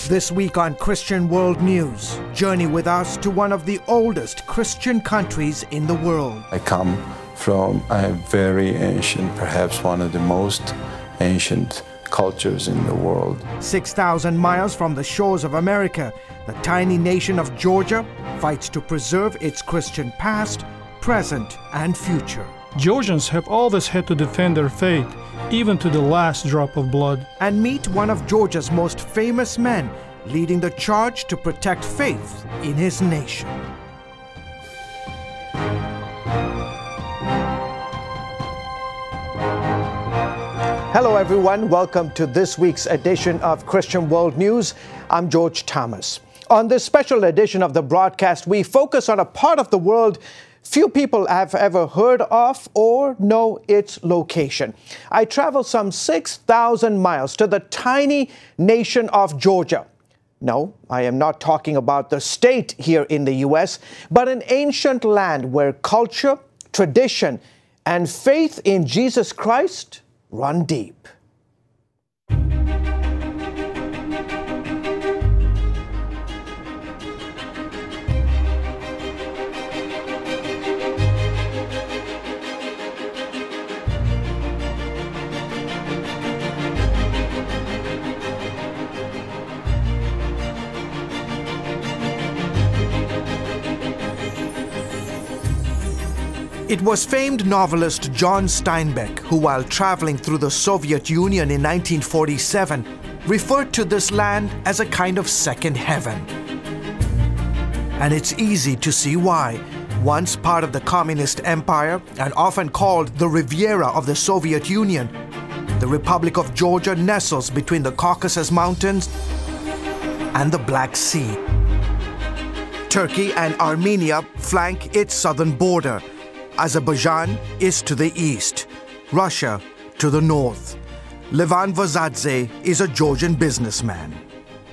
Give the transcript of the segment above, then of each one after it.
This week on Christian World News, journey with us to one of the oldest Christian countries in the world. I come from a very ancient, perhaps one of the most ancient cultures in the world. 6,000 miles from the shores of America, the tiny nation of Georgia fights to preserve its Christian past, present, and future. Georgians have always had to defend their faith, even to the last drop of blood. And meet one of Georgia's most famous men, leading the charge to protect faith in his nation. Hello everyone, welcome to this week's edition of Christian World News. I'm George Thomas. On this special edition of the broadcast, we focus on a part of the world few people have ever heard of or know its location. I traveled some 6,000 miles to the tiny nation of Georgia. No, I am not talking about the state here in the U.S., but an ancient land where culture, tradition, and faith in Jesus Christ run deep. It was famed novelist John Steinbeck who, while traveling through the Soviet Union in 1947, referred to this land as a kind of second heaven. And it's easy to see why. Once part of the Communist Empire and often called the Riviera of the Soviet Union, the Republic of Georgia nestles between the Caucasus Mountains and the Black Sea. Turkey and Armenia flank its southern border. Azerbaijan is to the east, Russia to the north. Levan Vazadze is a Georgian businessman.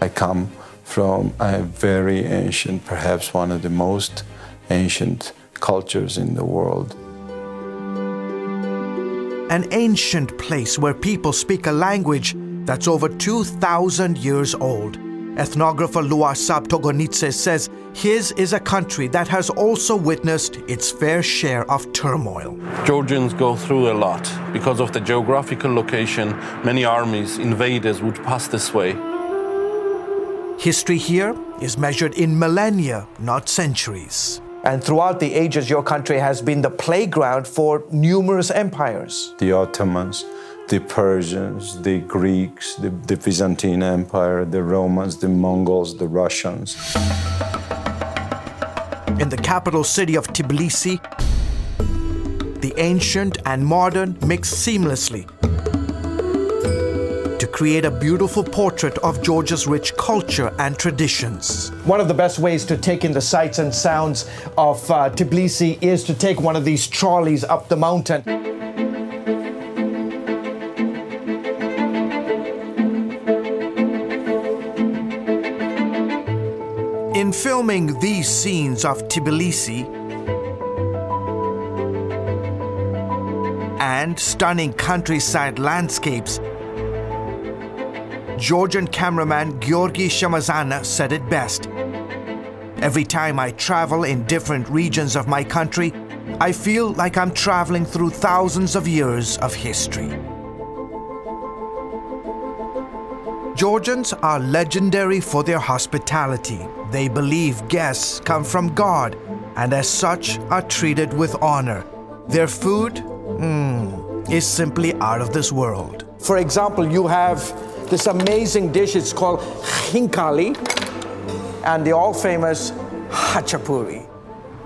I come from a very ancient, perhaps one of the most ancient cultures in the world. An ancient place where people speak a language that's over 2,000 years old. Ethnographer Luasab Togonitse says his is a country that has also witnessed its fair share of turmoil. Georgians go through a lot. Because of the geographical location, many armies, invaders would pass this way. History here is measured in millennia, not centuries. And throughout the ages, your country has been the playground for numerous empires. The Ottomans, the Persians, the Greeks, the Byzantine Empire, the Romans, the Mongols, the Russians. In the capital city of Tbilisi, the ancient and modern mix seamlessly to create a beautiful portrait of Georgia's rich culture and traditions. One of the best ways to take in the sights and sounds of Tbilisi is to take one of these trolleys up the mountain. In filming these scenes of Tbilisi and stunning countryside landscapes, Georgian cameraman Georgi Shamazana said it best. Every time I travel in different regions of my country, I feel like I'm traveling through thousands of years of history. Georgians are legendary for their hospitality. They believe guests come from God and as such are treated with honor. Their food is simply out of this world. For example, you have this amazing dish, it's called khinkali, and the all-famous hachapuri.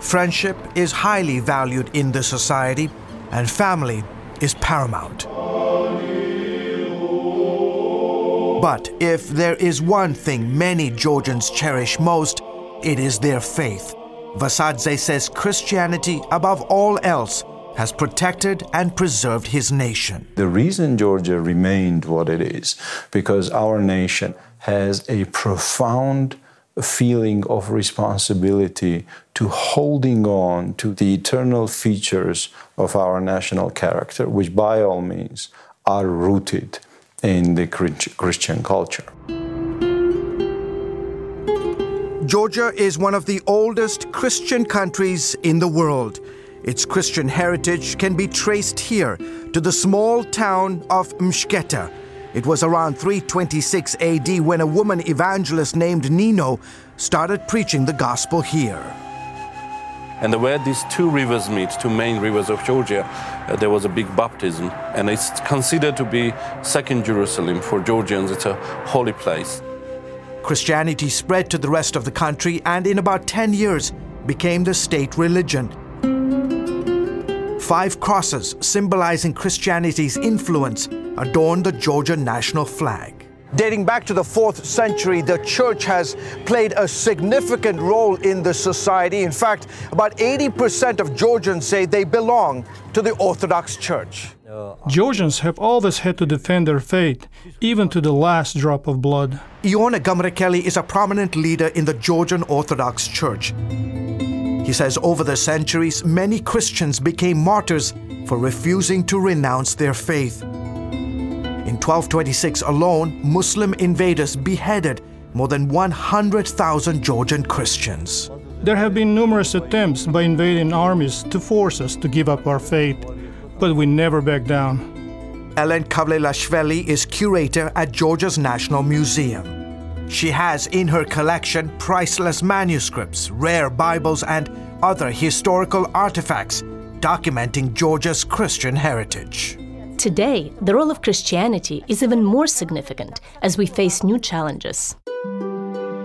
Friendship is highly valued in this society, and family is paramount. But if there is one thing many Georgians cherish most, it is their faith. Vazadze says Christianity, above all else, has protected and preserved his nation. The reason Georgia remained what it is, because our nation has a profound feeling of responsibility to holding on to the eternal features of our national character, which by all means are rooted in the Christian culture. Georgia is one of the oldest Christian countries in the world. Its Christian heritage can be traced here to the small town of Mshketa. It was around 326 AD when a woman evangelist named Nino started preaching the gospel here. And where these two rivers meet, two main rivers of Georgia, there was a big baptism. And it's considered to be second Jerusalem. For Georgians, it's a holy place. Christianity spread to the rest of the country and in about 10 years became the state religion. 5 crosses symbolizing Christianity's influence adorn the Georgia national flag. Dating back to the 4th century, the church has played a significant role in the society. In fact, about 80% of Georgians say they belong to the Orthodox Church. Georgians have always had to defend their faith, even to the last drop of blood. Iona Gamrekeli is a prominent leader in the Georgian Orthodox Church. He says over the centuries, many Christians became martyrs for refusing to renounce their faith. In 1226 alone, Muslim invaders beheaded more than 100,000 Georgian Christians. There have been numerous attempts by invading armies to force us to give up our faith, but we never back down. Ellen Kavlelashvili is curator at Georgia's National Museum. She has in her collection priceless manuscripts, rare Bibles, and other historical artifacts documenting Georgia's Christian heritage. Today, the role of Christianity is even more significant as we face new challenges.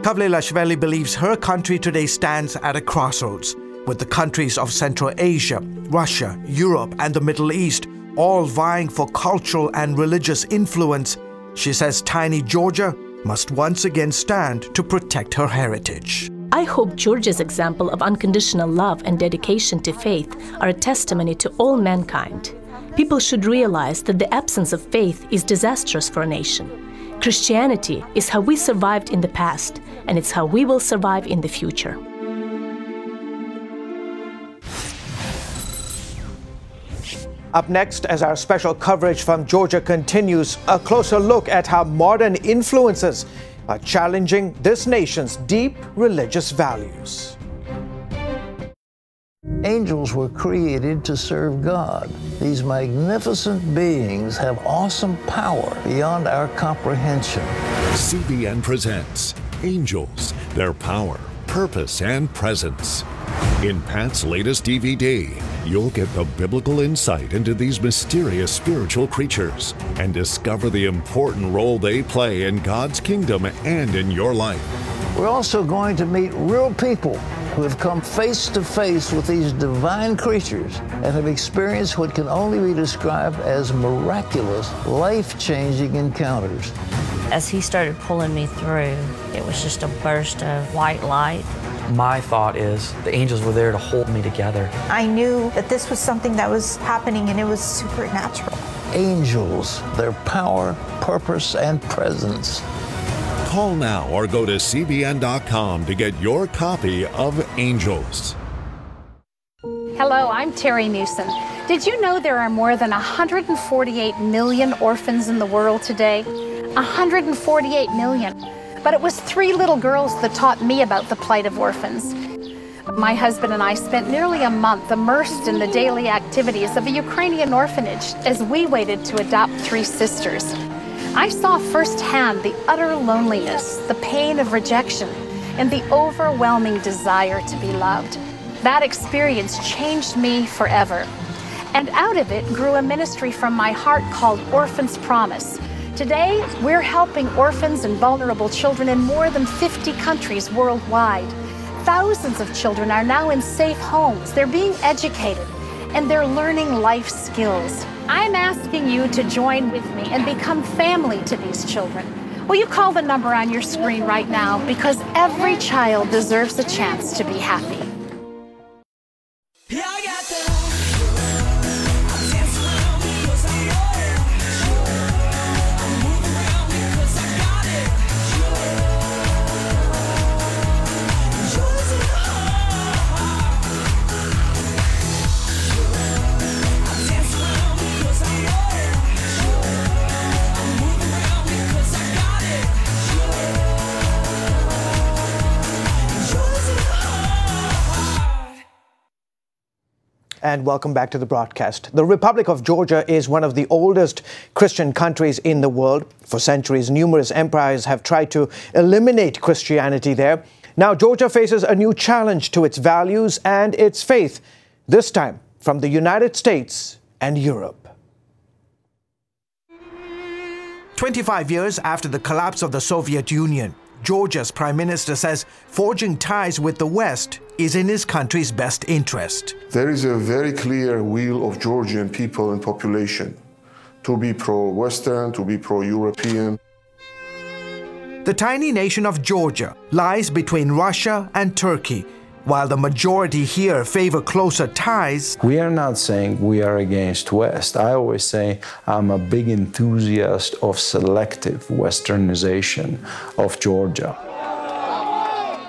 Kavlelashvili believes her country today stands at a crossroads, with the countries of Central Asia, Russia, Europe, and the Middle East all vying for cultural and religious influence. She says tiny Georgia must once again stand to protect her heritage. I hope Georgia's example of unconditional love and dedication to faith are a testimony to all mankind. People should realize that the absence of faith is disastrous for a nation. Christianity is how we survived in the past, and it's how we will survive in the future. Up next, as our special coverage from Georgia continues, a closer look at how modern influences are challenging this nation's deep religious values. Angels were created to serve God. These magnificent beings have awesome power beyond our comprehension. CBN presents Angels, Their Power, Purpose, and Presence. In Pat's latest DVD, you'll get the biblical insight into these mysterious spiritual creatures and discover the important role they play in God's kingdom and in your life. We're also going to meet real people who have come face to face with these divine creatures and have experienced what can only be described as miraculous, life-changing encounters. As he started pulling me through, it was just a burst of white light. My thought is the angels were there to hold me together. I knew that this was something that was happening and it was supernatural. Angels, their power, purpose, and presence. Call now or go to CBN.com to get your copy of Angels. Hello, I'm Terry Newsom. Did you know there are more than 148 million orphans in the world today? 148 million. But it was 3 little girls that taught me about the plight of orphans. My husband and I spent nearly a month immersed in the daily activities of a Ukrainian orphanage as we waited to adopt 3 sisters. I saw firsthand the utter loneliness, the pain of rejection, and the overwhelming desire to be loved. That experience changed me forever. And out of it grew a ministry from my heart called Orphans Promise. Today, we're helping orphans and vulnerable children in more than 50 countries worldwide. Thousands of children are now in safe homes. They're being educated, and they're learning life skills. I'm asking you to join with me and become family to these children. Will you call the number on your screen right now? Because every child deserves a chance to be happy. and welcome back to the broadcast. The Republic of Georgia is one of the oldest Christian countries in the world. For centuries, numerous empires have tried to eliminate Christianity there. Now, Georgia faces a new challenge to its values and its faith, this time from the United States and Europe. 25 years after the collapse of the Soviet Union, Georgia's Prime Minister says forging ties with the West is in his country's best interest. There is a very clear will of Georgian people and population to be pro-Western, to be pro-European. The tiny nation of Georgia lies between Russia and Turkey. While the majority here favor closer ties, we are not saying we are against West. I always say I'm a big enthusiast of selective Westernization of Georgia.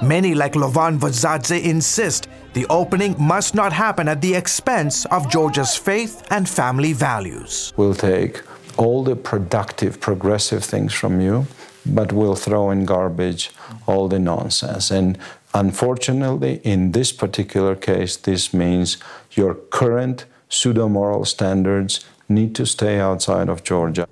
Many like Levan Vazadze insist the opening must not happen at the expense of Georgia's faith and family values. We'll take all the productive, progressive things from you, but we'll throw in garbage all the nonsense. And unfortunately, in this particular case, this means your current pseudo-moral standards need to stay outside of Georgia.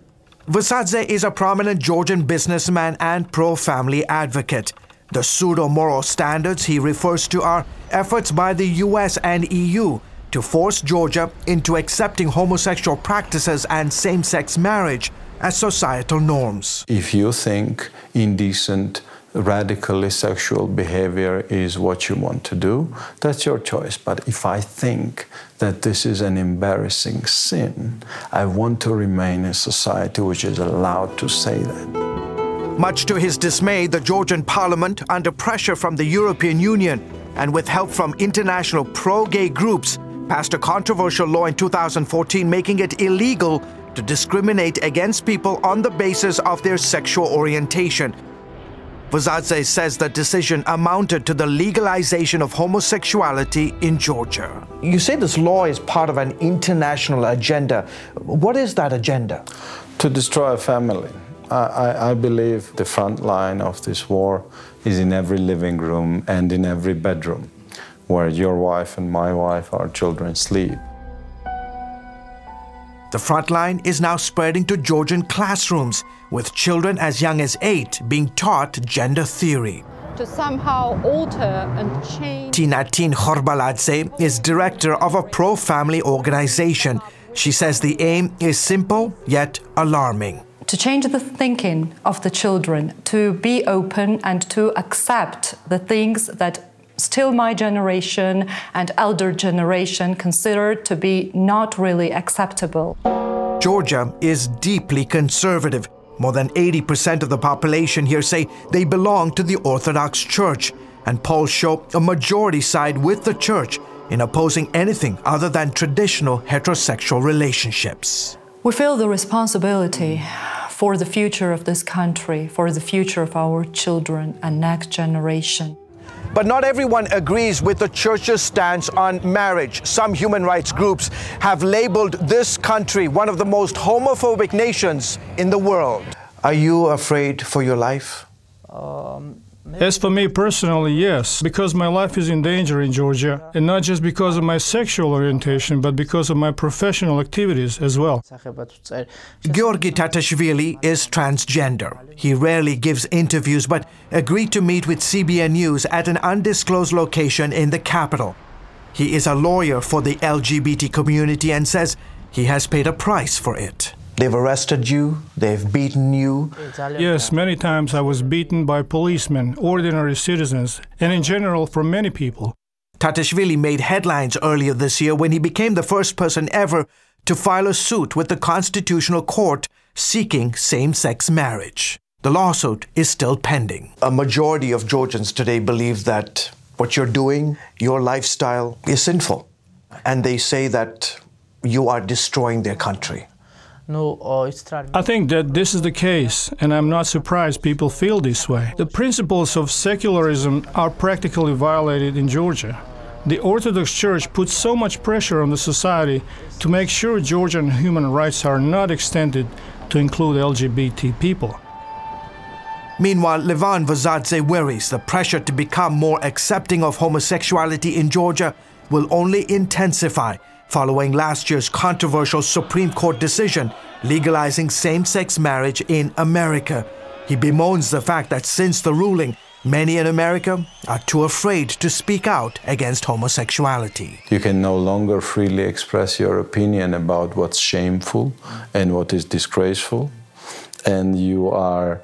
Vazadze is a prominent Georgian businessman and pro-family advocate. The pseudo-moral standards he refers to are efforts by the US and EU to force Georgia into accepting homosexual practices and same-sex marriage as societal norms. If you think indecent, radically sexual behavior is what you want to do, that's your choice. But if I think that this is an embarrassing sin, I want to remain a society which is allowed to say that. Much to his dismay, the Georgian parliament, under pressure from the European Union and with help from international pro-gay groups, passed a controversial law in 2014 making it illegal to discriminate against people on the basis of their sexual orientation. Vazadze says the decision amounted to the legalization of homosexuality in Georgia. You say this law is part of an international agenda. What is that agenda? To destroy a family. I believe the front line of this war is in every living room and in every bedroom, where your wife and my wife, our children, sleep. The front line is now spreading to Georgian classrooms, with children as young as 8 being taught gender theory. To somehow alter and change. Tinatin Khorbaladze is director of a pro-family organization. She says the aim is simple yet alarming. To change the thinking of the children, to be open and to accept the things that still my generation and elder generation considered to be not really acceptable. Georgia is deeply conservative. More than 80% of the population here say they belong to the Orthodox Church, and polls show a majority side with the church in opposing anything other than traditional heterosexual relationships. We feel the responsibility for the future of this country, for the future of our children and next generation. But not everyone agrees with the church's stance on marriage. Some human rights groups have labeled this country one of the most homophobic nations in the world. Are you afraid for your life? As for me personally, yes, because my life is in danger in Georgia, and not just because of my sexual orientation, but because of my professional activities as well. Georgi Tatashvili is transgender. He rarely gives interviews, but agreed to meet with CBN News at an undisclosed location in the capital. He is a lawyer for the LGBT community and says he has paid a price for it. They've arrested you, they've beaten you. Yes, many times I was beaten by policemen, ordinary citizens, and in general from many people. Tatashvili made headlines earlier this year when he became the first person ever to file a suit with the Constitutional Court seeking same-sex marriage. The lawsuit is still pending. A majority of Georgians today believe that what you're doing, your lifestyle, is sinful. And they say that you are destroying their country. I think that this is the case, and I'm not surprised people feel this way. The principles of secularism are practically violated in Georgia. The Orthodox Church puts so much pressure on the society to make sure Georgian human rights are not extended to include LGBT people. Meanwhile, Levan Vazadze worries the pressure to become more accepting of homosexuality in Georgia will only intensify following last year's controversial Supreme Court decision legalizing same-sex marriage in America. He bemoans the fact that since the ruling, many in America are too afraid to speak out against homosexuality. You can no longer freely express your opinion about what's shameful and what is disgraceful, and you are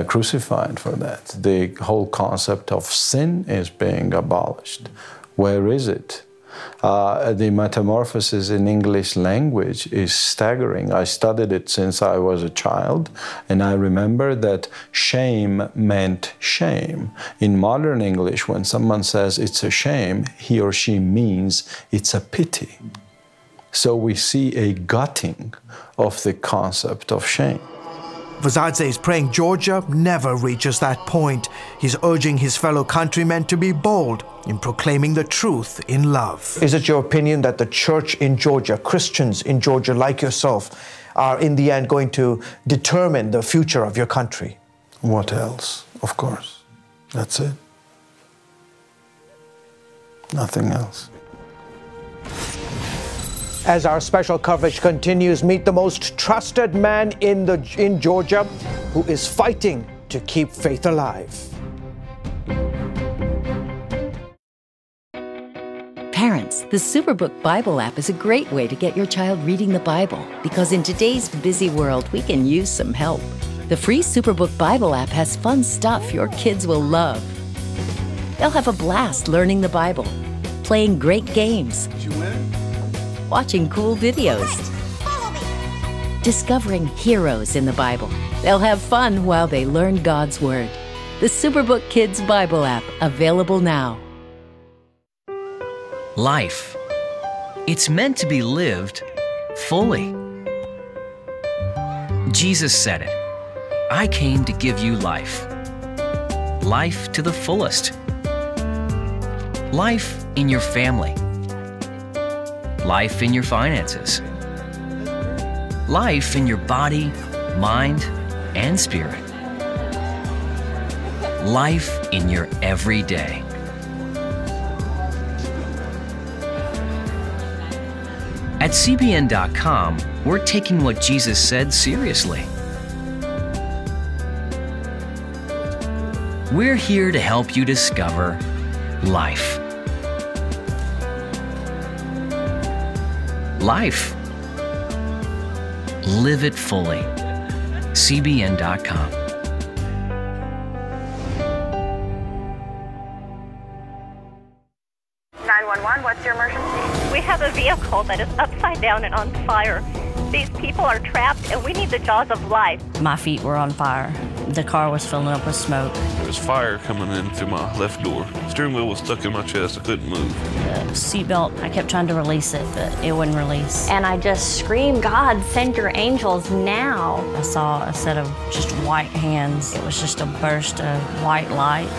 crucified for that. The whole concept of sin is being abolished. Where is it? The metamorphosis in English language is staggering. I studied it since I was a child, and I remember that shame meant shame. In modern English, when someone says it's a shame, he or she means it's a pity. So we see a gutting of the concept of shame. Vazadze is praying Georgia never reaches that point. He's urging his fellow countrymen to be bold in proclaiming the truth in love. Is it your opinion that the church in Georgia, Christians in Georgia like yourself, are in the end going to determine the future of your country? What else? Of course. That's it. Nothing else. As our special coverage continues, meet the most trusted man in Georgia who is fighting to keep faith alive. Parents, the Superbook Bible app is a great way to get your child reading the Bible, because in today's busy world, we can use some help. The free Superbook Bible app has fun stuff your kids will love. They'll have a blast learning the Bible, playing great games, watching cool videos, discovering heroes in the Bible. They'll have fun while they learn God's Word. The Superbook Kids Bible app, available now. Life. It's meant to be lived fully. Jesus said it. I came to give you life. Life to the fullest. Life in your family. Life in your finances. Life in your body, mind, and spirit. Life in your everyday. At CBN.com, we're taking what Jesus said seriously. We're here to help you discover life. Life. Live it fully. CBN.com. What's your emergency? We have a vehicle that is upside down and on fire. These people are trapped and we need the jaws of life. My feet were on fire. The car was filling up with smoke. There was fire coming in through my left door. The steering wheel was stuck in my chest. I couldn't move. The seatbelt, I kept trying to release it, but it wouldn't release. And I just screamed, God, send your angels now. I saw a set of just white hands. It was just a burst of white light.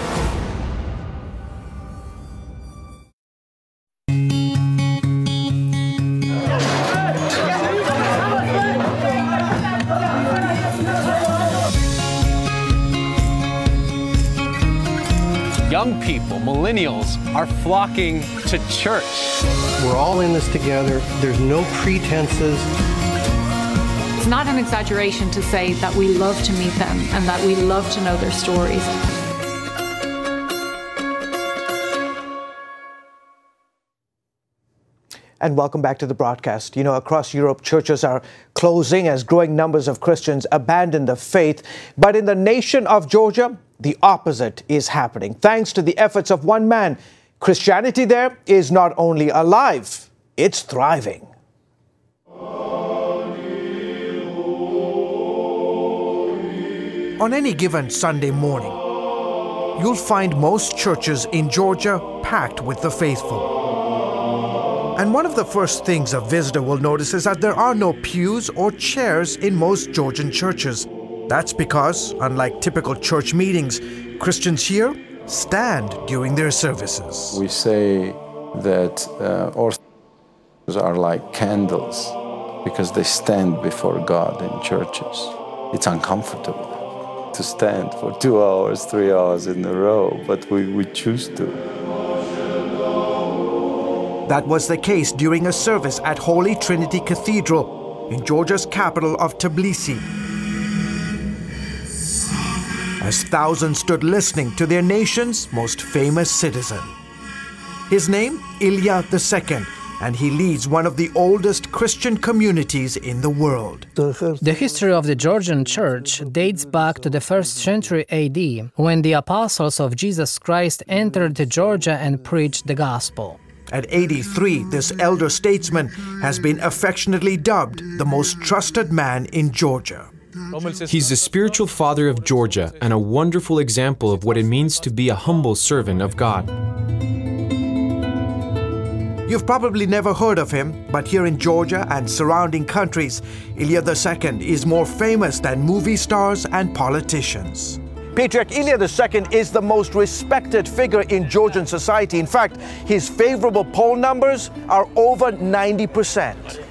Young people, millennials, are flocking to church. We're all in this together. There's no pretenses. It's not an exaggeration to say that we love to meet them and that we love to know their stories. And welcome back to the broadcast. You know, across Europe, churches are closing as growing numbers of Christians abandon the faith. But in the nation of Georgia, the opposite is happening. Thanks to the efforts of one man, Christianity there is not only alive, it's thriving. On any given Sunday morning, you'll find most churches in Georgia packed with the faithful. And one of the first things a visitor will notice is that there are no pews or chairs in most Georgian churches. That's because, unlike typical church meetings, Christians here stand during their services. We say that Orthodox are like candles because they stand before God in churches. It's uncomfortable to stand for 2 hours, 3 hours in a row, but we choose to. That was the case during a service at Holy Trinity Cathedral in Georgia's capital of Tbilisi, as thousands stood listening to their nation's most famous citizen. His name, Ilya II, and he leads one of the oldest Christian communities in the world. The history of the Georgian church dates back to the 1st century AD, when the apostles of Jesus Christ entered Georgia and preached the gospel. At 83, this elder statesman has been affectionately dubbed the most trusted man in Georgia. He's the spiritual father of Georgia and a wonderful example of what it means to be a humble servant of God. You've probably never heard of him, but here in Georgia and surrounding countries, Ilya II is more famous than movie stars and politicians. Patriarch Ilya II is the most respected figure in Georgian society. In fact, his favorable poll numbers are over 90%.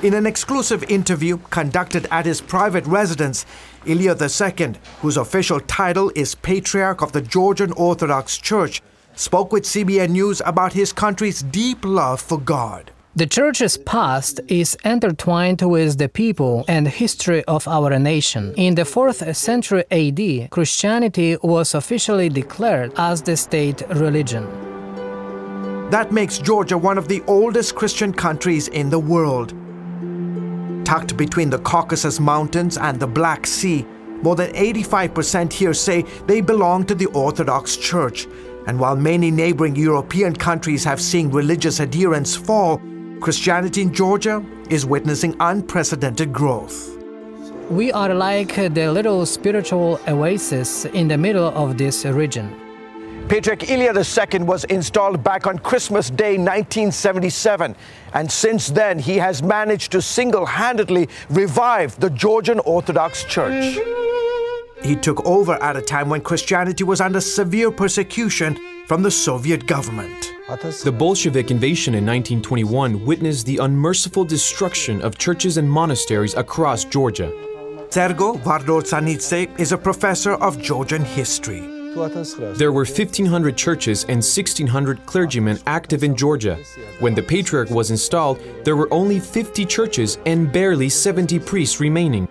In an exclusive interview conducted at his private residence, Ilya II, whose official title is Patriarch of the Georgian Orthodox Church, spoke with CBN News about his country's deep love for God. The church's past is intertwined with the people and history of our nation. In the 4th century AD, Christianity was officially declared as the state religion. That makes Georgia one of the oldest Christian countries in the world. Tucked between the Caucasus Mountains and the Black Sea, more than 85% here say they belong to the Orthodox Church. And while many neighboring European countries have seen religious adherence fall, Christianity in Georgia is witnessing unprecedented growth. We are like the little spiritual oasis in the middle of this region. Patriarch Ilya II was installed back on Christmas Day 1977, and since then he has managed to single-handedly revive the Georgian Orthodox Church. He took over at a time when Christianity was under severe persecution from the Soviet government. The Bolshevik invasion in 1921 witnessed the unmerciful destruction of churches and monasteries across Georgia. Sergo Vardortsanidze is a professor of Georgian history. There were 1,500 churches and 1,600 clergymen active in Georgia. When the Patriarch was installed, there were only 50 churches and barely 70 priests remaining.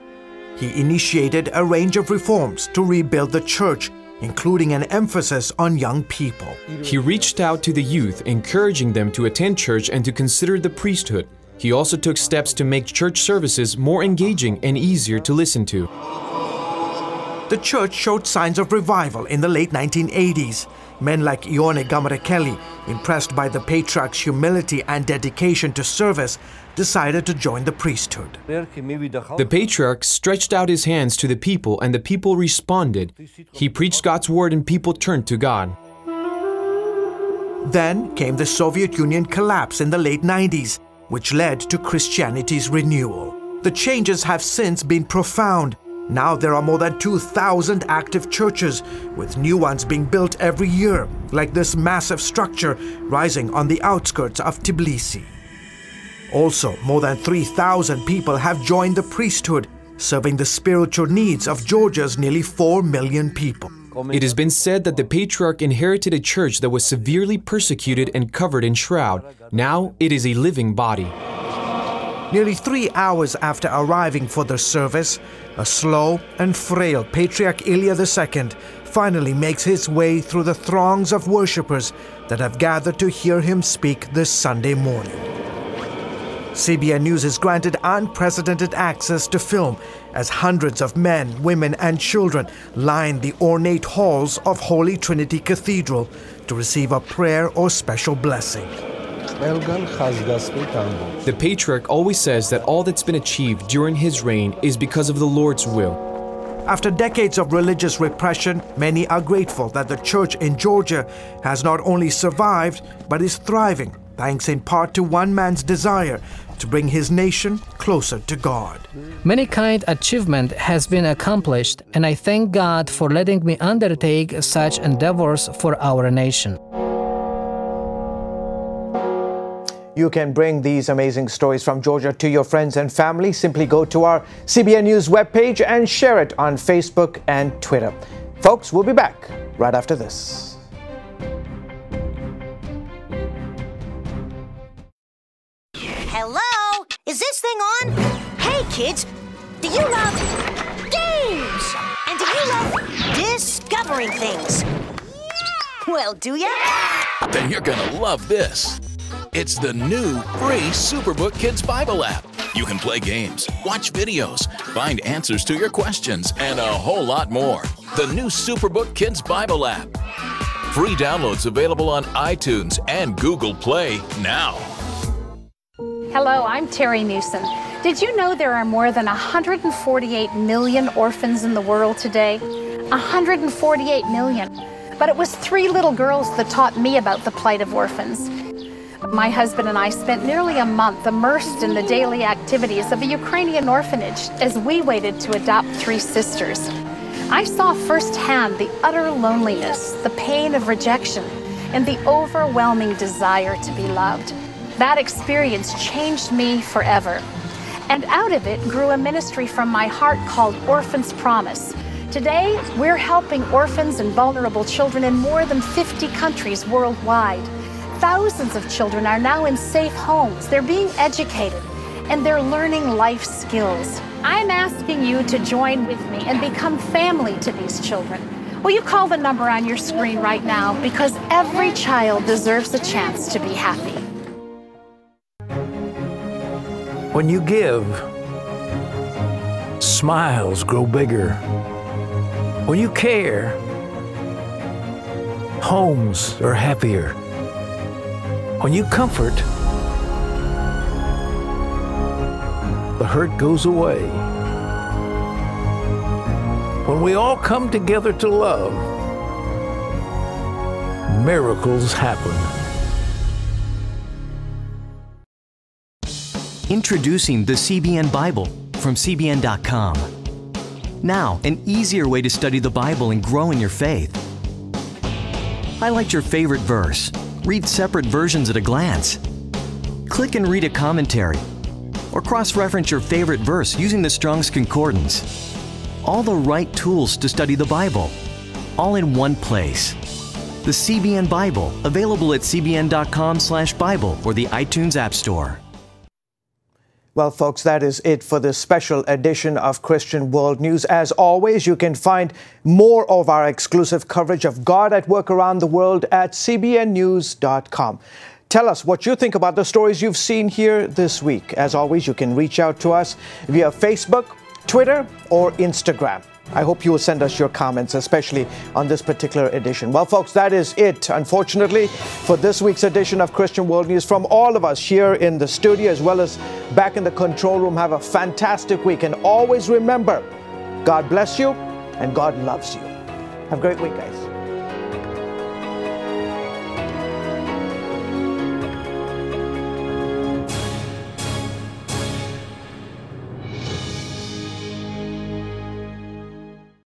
He initiated a range of reforms to rebuild the church, including an emphasis on young people. He reached out to the youth, encouraging them to attend church and to consider the priesthood. He also took steps to make church services more engaging and easier to listen to. The church showed signs of revival in the late 1980s. Men like Ione Gamarekeli, impressed by the Patriarch's humility and dedication to service, decided to join the priesthood. The Patriarch stretched out his hands to the people and the people responded. He preached God's word and people turned to God. Then came the Soviet Union collapse in the late 90s, which led to Christianity's renewal. The changes have since been profound. Now there are more than 2,000 active churches, with new ones being built every year, like this massive structure rising on the outskirts of Tbilisi. Also, more than 3,000 people have joined the priesthood, serving the spiritual needs of Georgia's nearly 4 million people. It has been said that the Patriarch inherited a church that was severely persecuted and covered in shroud. Now it is a living body. Nearly 3 hours after arriving for the service, a slow and frail Patriarch Ilya II finally makes his way through the throngs of worshippers that have gathered to hear him speak this Sunday morning. CBN News is granted unprecedented access to film as hundreds of men, women, and children line the ornate halls of Holy Trinity Cathedral to receive a prayer or special blessing. The Patriarch always says that all that's been achieved during his reign is because of the Lord's will. After decades of religious repression, many are grateful that the church in Georgia has not only survived, but is thriving, thanks in part to one man's desire to bring his nation closer to God. Many kind achievement has been accomplished, and I thank God for letting me undertake such endeavors for our nation. You can bring these amazing stories from Georgia to your friends and family. Simply go to our CBN News webpage and share it on Facebook and Twitter. Folks, we'll be back right after this. kids, do you love games? And do you love discovering things? Well, do ya? Then you're gonna love this. It's the new free Superbook Kids Bible app. You can play games, watch videos, find answers to your questions, and a whole lot more. The new Superbook Kids Bible app. Free downloads available on iTunes and Google Play now. Hello, I'm Terry Newsom. Did you know there are more than 148 million orphans in the world today? 148 million. But it was 3 little girls that taught me about the plight of orphans. My husband and I spent nearly a month immersed in the daily activities of a Ukrainian orphanage as we waited to adopt 3 sisters. I saw firsthand the utter loneliness, the pain of rejection, and the overwhelming desire to be loved. That experience changed me forever. And out of it grew a ministry from my heart called Orphans Promise. Today, we're helping orphans and vulnerable children in more than 50 countries worldwide. Thousands of children are now in safe homes. They're being educated, and they're learning life skills. I'm asking you to join with me and become family to these children. Will you call the number on your screen right now? Because every child deserves a chance to be happy. When you give, smiles grow bigger. When you care, homes are happier. When you comfort, the hurt goes away. When we all come together to love, miracles happen. Introducing the CBN Bible from CBN.com. Now, an easier way to study the Bible and grow in your faith. Highlight your favorite verse. Read separate versions at a glance. Click and read a commentary. Or cross-reference your favorite verse using the Strong's Concordance. All the right tools to study the Bible, all in one place. The CBN Bible, available at cbn.com/Bible or the iTunes App Store. Well, folks, that is it for this special edition of Christian World News. As always, you can find more of our exclusive coverage of God at work around the world at cbnnews.com. Tell us what you think about the stories you've seen here this week. As always, you can reach out to us via Facebook, Twitter, or Instagram. I hope you will send us your comments, especially on this particular edition. Well, folks, that is it, unfortunately, for this week's edition of Christian World News. From all of us here in the studio, as well as back in the control room, have a fantastic week. And always remember, God bless you and God loves you. Have a great week, guys.